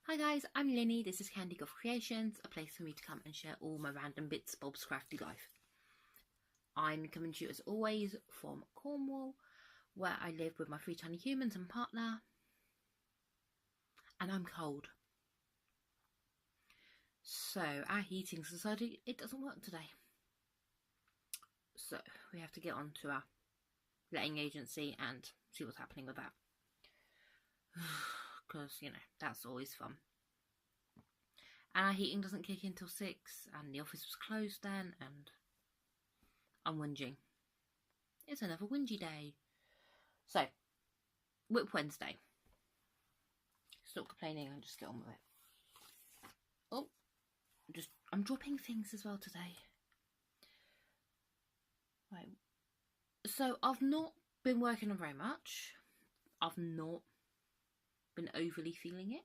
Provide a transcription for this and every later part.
Hi guys, I'm Linny, this is Candy Goth Creations, a place for me to come and share all my random bits bobs crafty life. I'm coming to you as always from Cornwall, where I live with my 3 tiny humans and partner, and I'm cold. So our heating society, it doesn't work today. So we have to get on to our letting agency and see what's happening with that. Because, you know, that's always fun. And our heating doesn't kick in till 6, and the office was closed then, and I'm whinging. It's another whingy day. So, WIP Wednesday. Stop complaining and just get on with it. Oh, I'm dropping things as well today. Right. So, I've not been working on very much. I've not been overly feeling it.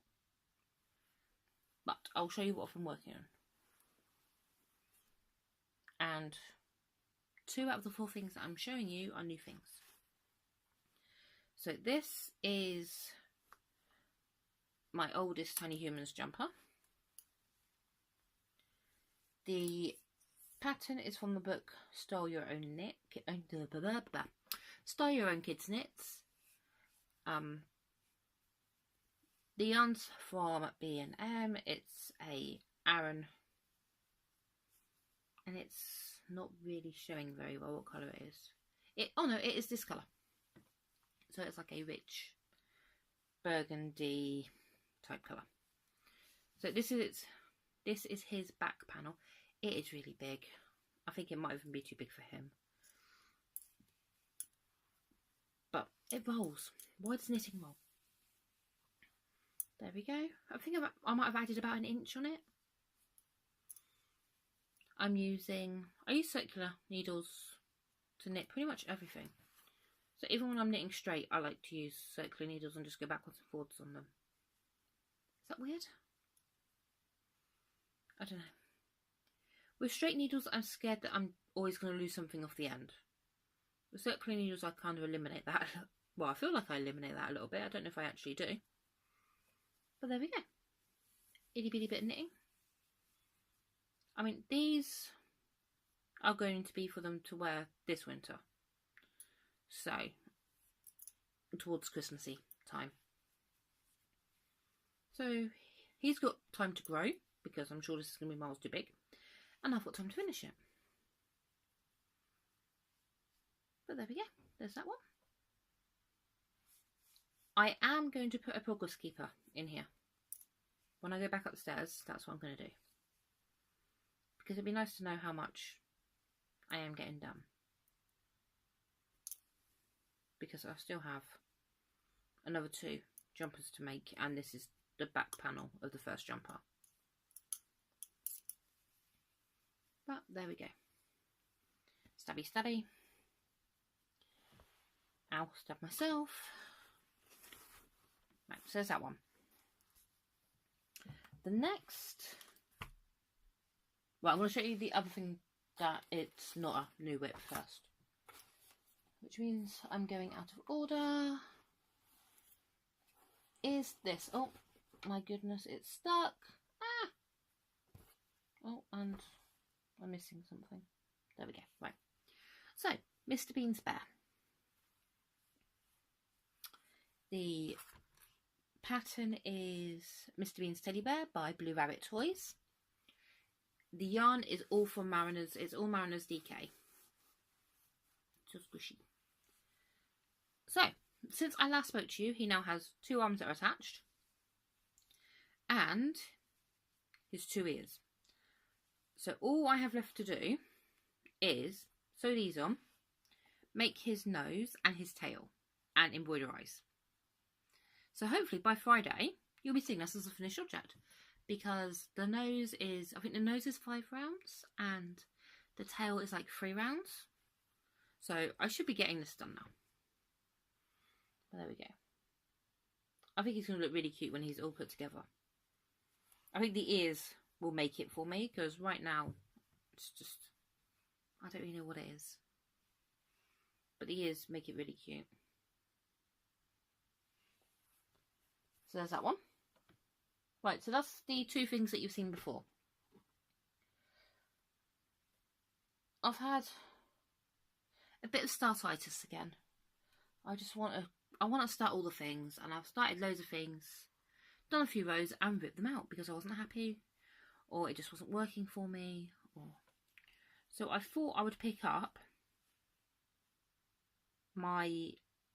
But I'll show you what I've been working on. And 2 out of the 4 things that I'm showing you are new things. So this is my oldest Tiny Humans jumper. The pattern is from the book Style Your Own Kids Knits. The yarn's from B&M. It's a Aran, and it's not really showing very well what colour it is. Oh no, it is this colour. So it's like a rich burgundy type colour. So this is his back panel. It is really big. I think it might even be too big for him. But it rolls. Why does knitting roll? There we go. I think I might have added about 1 inch on it. I use circular needles to knit pretty much everything. So even when I'm knitting straight, I like to use circular needles and just go backwards and forwards on them. Is that weird? I don't know. With straight needles, I'm scared that I'm always going to lose something off the end. With circular needles, I kind of eliminate that. Well, I feel like I eliminate that a little bit. I don't know if I actually do. But there we go. Itty bitty bit of knitting. I mean, these are going to be for them to wear this winter. So, towards Christmassy time. So, he's got time to grow, because I'm sure this is going to be miles too big. And I've got time to finish it. But there we go. There's that one. I am going to put a progress keeper in here. When I go back upstairs, that's what I'm going to do. Because it'd be nice to know how much I am getting done. Because I still have another 2 jumpers to make, and this is the back panel of the first jumper. But there we go. Stabby stabby. Ow, stab myself. Right, so there's that one. The next... Well, I'm going to show you the other thing that it's not a new WIP first. Which means I'm going out of order. Is this... Oh, my goodness, it's stuck. Ah! Oh, and I'm missing something. There we go. Right. So, Mr. Bean's Bear. The pattern is Mr. Bean's Teddy Bear by Blue Rabbit Toys. The yarn is all from Mariners. It's all Mariners DK. So squishy. So, since I last spoke to you, he now has 2 arms that are attached. And his 2 ears. So all I have left to do is sew these on, make his nose and his tail, and embroider eyes. So hopefully by Friday, you'll be seeing this as a finished object. Because the nose is, I think the nose is 5 rounds, and the tail is like 3 rounds. So I should be getting this done now. But there we go. I think he's going to look really cute when he's all put together. I think the ears will make it for me, because right now, it's just, I don't really know what it is. But the ears make it really cute. So there's that one. Right, so that's the two things that you've seen before. I've had a bit of Starfighter again. I want to start all the things, and I've started loads of things, done a few rows and ripped them out because I wasn't happy, or it just wasn't working for me. So I thought I would pick up my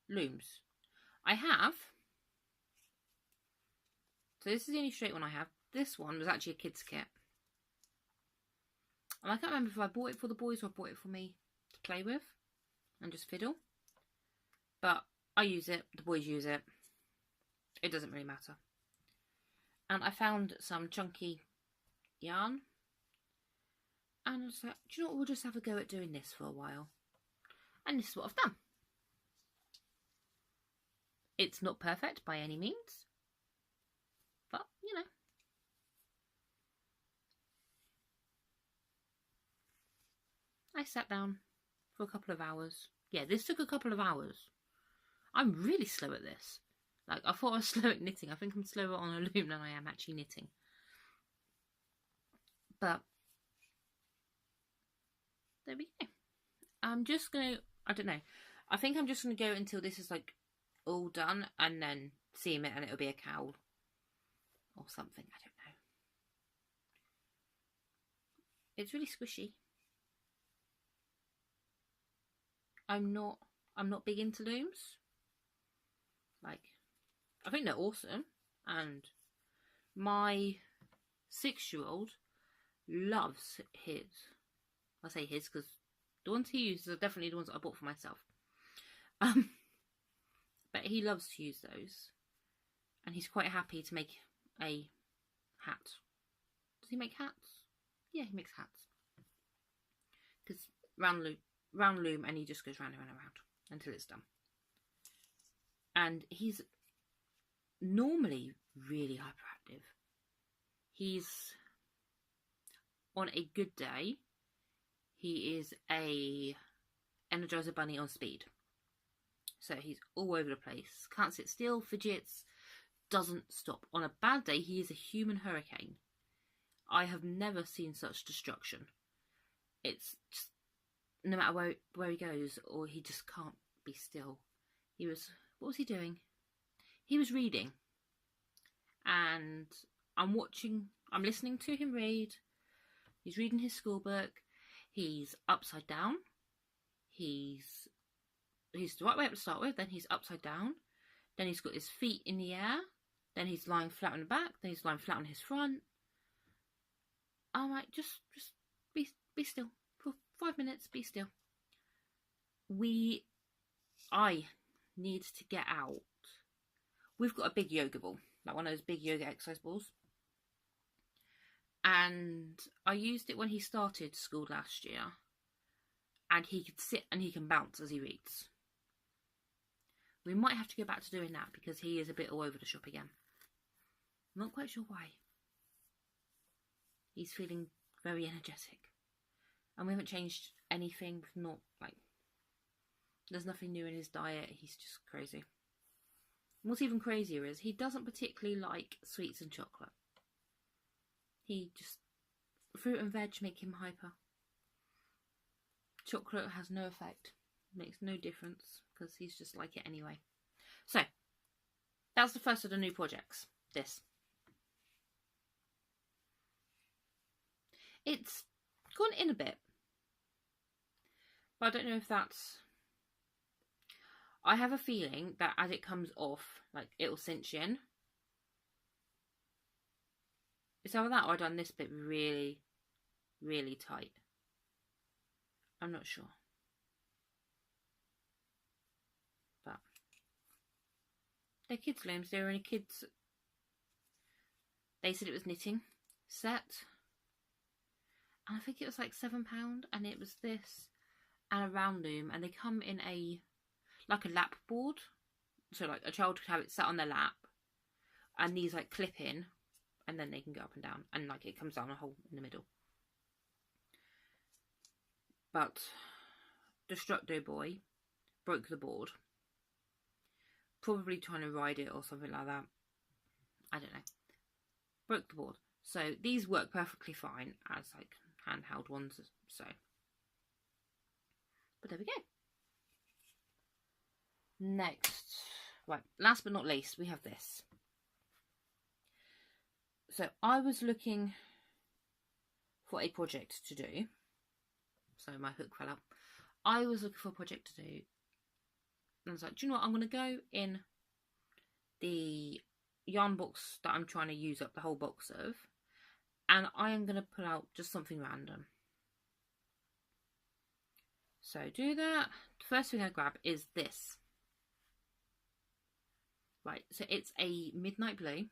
looms. I have, so this is the only straight one I have. This one was actually a kid's kit. And I can't remember if I bought it for the boys or I bought it for me to play with and just fiddle. But I use it, the boys use it. It doesn't really matter. And I found some chunky yarn. And I was like, do you know what, we'll just have a go at doing this for a while. And this is what I've done. It's not perfect by any means. But, you know. I sat down for a couple of hours. Yeah, this took a couple of hours. I'm really slow at this. Like, I thought I was slow at knitting. I think I'm slower on a loom than I am actually knitting. But there we go. I'm just going to, I don't know. I think I'm just going to go until this is like all done and then seam it and it'll be a cowl or something. I don't know. It's really squishy. I'm not big into looms. Like, I think they're awesome, and my 6-year-old loves his. I say his because the ones he uses are definitely the ones that I bought for myself. But he loves to use those, and he's quite happy to make a hat. Does he make hats? Yeah, he makes hats. Because round loom, and he just goes round and round and round until it's done. And he's normally really hyperactive. He's, on a good day, he is a Energizer Bunny on speed. So he's all over the place, can't sit still, fidgets, doesn't stop. On a bad day, he is a human hurricane. I have never seen such destruction. It's just, no matter where he goes, or he just can't be still. What was he doing? He was reading. And I'm listening to him read. He's reading his school book. He's upside down. He's the right way up to start with, then he's upside down. Then he's got his feet in the air. Then he's lying flat on the back. Then he's lying flat on his front. I'm like, just be still. For 5 minutes, be still. I need to get out. We've got a big yoga ball, like one of those big yoga exercise balls. And I used it when he started school last year. And he could sit and he can bounce as he reads. We might have to go back to doing that because he is a bit all over the shop again. I'm not quite sure why. He's feeling very energetic. And we haven't changed anything. There's nothing new in his diet. He's just crazy. What's even crazier is he doesn't particularly like sweets and chocolate. Fruit and veg make him hyper. Chocolate has no effect. Makes no difference because he's just like it anyway. So, that's the first of the new projects. This. It's gone in a bit. But I don't know if that's... I have a feeling that as it comes off, like, it'll cinch in. It's either that or I've done this bit really, really tight. I'm not sure. But they're kids' looms. They were in a kids... They said it was knitting set. And I think it was like £7. And it was this and a round loom. And they come in like a lap board. So like a child could have it sat on their lap. And these like clip in. And then they can go up and down. And like it comes down a hole in the middle. But Destructo Boy broke the board. Probably trying to ride it or something like that. I don't know. broke the board. So these work perfectly fine as like handheld ones. So, but there we go. Next, right, last but not least, we have this. So I was looking for a project to do. So my hook fell out. I was looking for a project to do. And I was like, do you know what? I'm going to go in the yarn box that I'm trying to use up the whole box of. And I am going to pull out just something random. So do that. The first thing I grab is this. Right, so it's a midnight blue.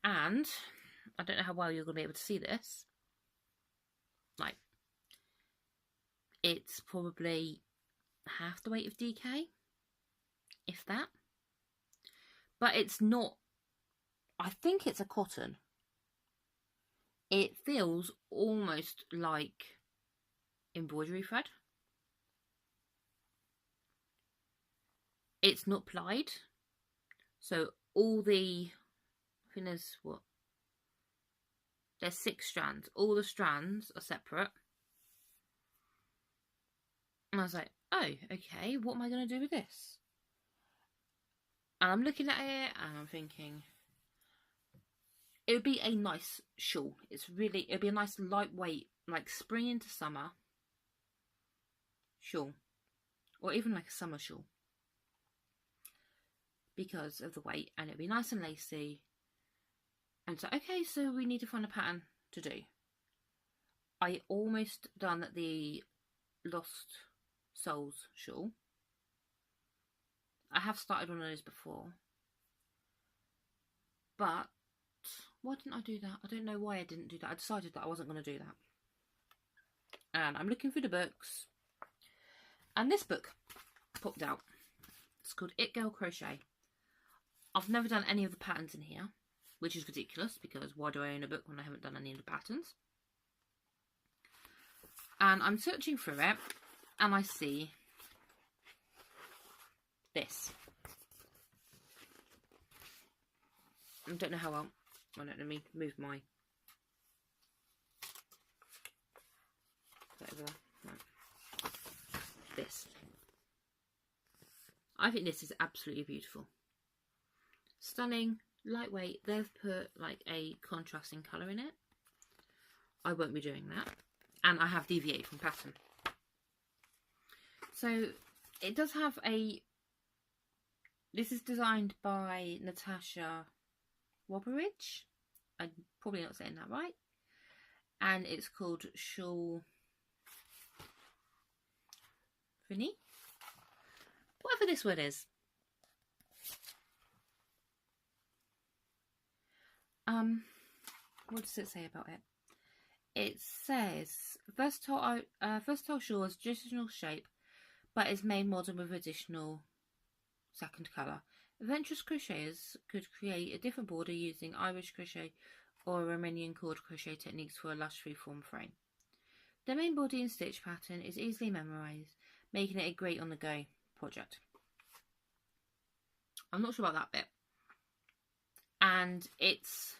And I don't know how well you're going to be able to see this. Like, it's probably half the weight of DK, if that. But it's not, I think it's a cotton. It feels almost like embroidery thread. It's not plied. So all the, I think there's what? There's 6 strands. All the strands are separate. And I was like, oh, okay, what am I going to do with this? And I'm looking at it and I'm thinking, it would be a nice shawl. It'd be a nice lightweight, like spring into summer shawl. Or even like a summer shawl. Because of the weight. And it'd be nice and lacy. And so, okay, so we need to find a pattern to do. I almost done the Lost Souls shawl. I have started on those before. But why didn't I do that? I don't know why I didn't do that. I decided that I wasn't going to do that. And I'm looking through the books. And this book popped out. It's called It Girl Crochet. I've never done any of the patterns in here, which is ridiculous because why do I own a book when I haven't done any of the patterns? And I'm searching through it and I see this. I don't know how well. Let me move my. Right. This. I think this is absolutely beautiful. Stunning, lightweight. They've put like a contrasting colour in it. I won't be doing that. And I have deviated from pattern. So it does have a. This is designed by Natasha Wobberidge. I'm probably not saying that right. And it's called Shawl Vinny. Whatever this word is. What does it say about it? It says versatile shawl has traditional shape, but is made modern with additional second colour. Adventurous crocheters could create a different border using Irish crochet or Romanian cord crochet techniques for a lush freeform frame. The main body and stitch pattern is easily memorised, making it a great on-the-go project. I'm not sure about that bit. And it's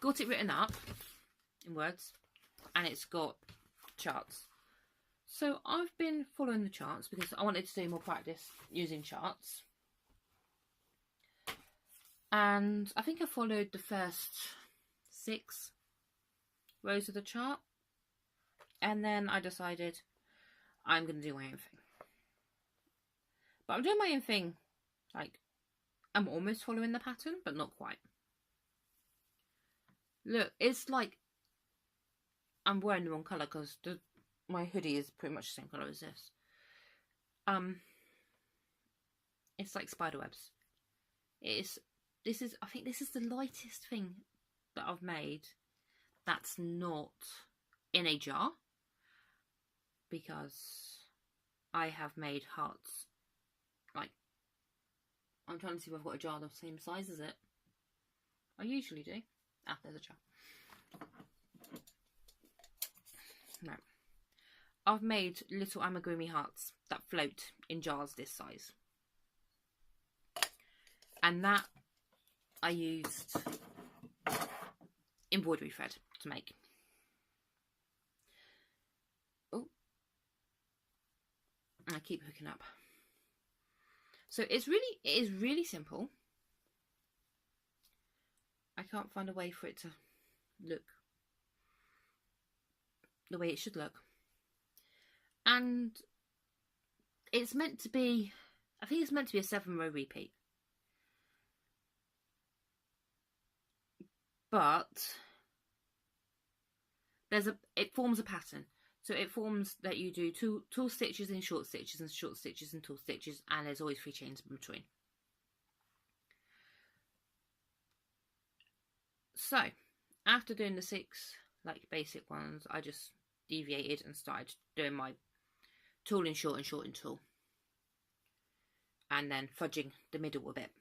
got it written up in words, and it's got charts. So I've been following the charts because I wanted to do more practice using charts. And I think I followed the first 6 rows of the chart. And then I decided I'm going to do my own thing. But I'm doing my own thing. Like, I'm almost following the pattern, but not quite. Look, it's like I'm wearing the wrong colour because my hoodie is pretty much the same colour as this. It's like spiderwebs. I think this is the lightest thing that I've made that's not in a jar, because I have made hearts. Like, I'm trying to see if I've got a jar the same size as it. I usually do. Ah, there's a jar. No. I've made little amigurumi hearts that float in jars this size. And that I used embroidery thread to make. Oh, I keep hooking up. So it is really simple. I can't find a way for it to look the way it should look. And it's meant to be, I think it's meant to be a 7-row repeat. But it forms a pattern. So it forms that you do two tall stitches in short stitches and short stitches and tall stitches, and there's always 3 chains in between. So after doing the 6 like basic ones, I just deviated and started doing my tall and short and short and tall, and then fudging the middle a bit.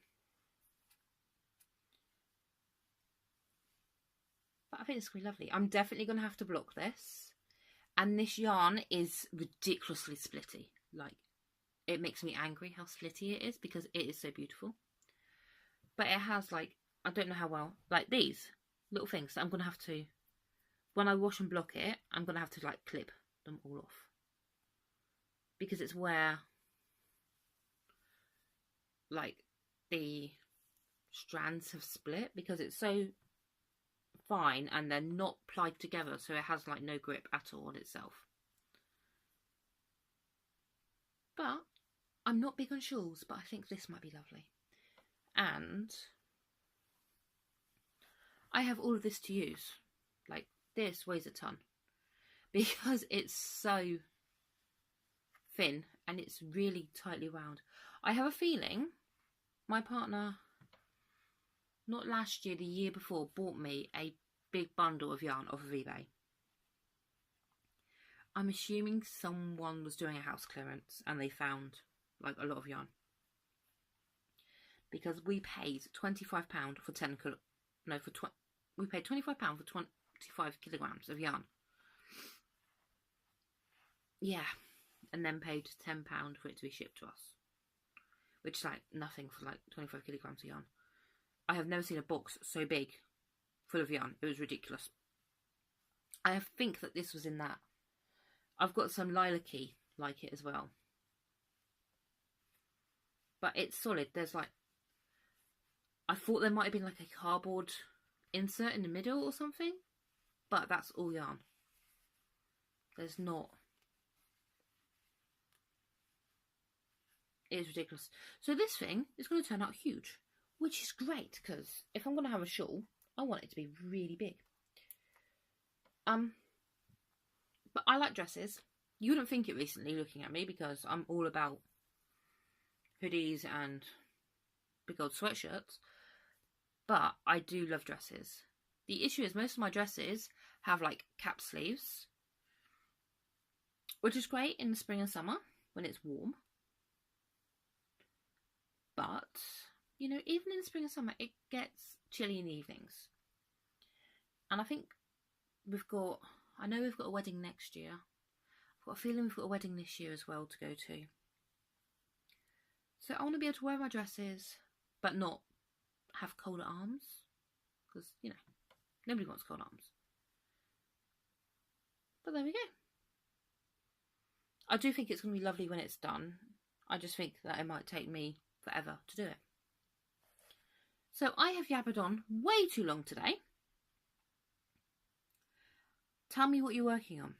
But I think it's going to be lovely. I'm definitely going to have to block this. And this yarn is ridiculously splitty. Like, it makes me angry how splitty it is because it is so beautiful. But it has, like, I don't know how well, like these little things that I'm going to have to, when I wash and block it, I'm going to have to, like, clip them all off. Because it's where, like, the strands have split because it's so fine and they're not plied together, so it has like no grip at all on itself. But I'm not big on shawls, but I think this might be lovely. And I have all of this to use. Like, this weighs a ton because it's so thin and it's really tightly wound. I have a feeling my partner, not last year, the year before, bought me a big bundle of yarn off of eBay. I'm assuming someone was doing a house clearance and they found like a lot of yarn. Because we paid £25 for we paid £25 for 25 kilograms of yarn. Yeah, and then paid £10 for it to be shipped to us, which is like nothing for like 25 kilograms of yarn. I have never seen a box so big full of yarn. It was ridiculous. I think that this was in that. I've got some lilac-y like it as well. But it's solid. There's like, I thought there might have been like a cardboard insert in the middle or something. But that's all yarn. There's not. It is ridiculous. So this thing is going to turn out huge. Which is great, because if I'm going to have a shawl, I want it to be really big. But I like dresses. You wouldn't think it recently looking at me, because I'm all about hoodies and big old sweatshirts. But I do love dresses. The issue is most of my dresses have like cap sleeves, which is great in the spring and summer when it's warm. But you know, even in the spring and summer, it gets chilly in the evenings. And I think I know we've got a wedding next year. I've got a feeling we've got a wedding this year as well to go to. So I want to be able to wear my dresses, but not have colder arms. Because, you know, nobody wants cold arms. But there we go. I do think it's going to be lovely when it's done. I just think that it might take me forever to do it. So I have yabbered on way too long today. Tell me what you're working on.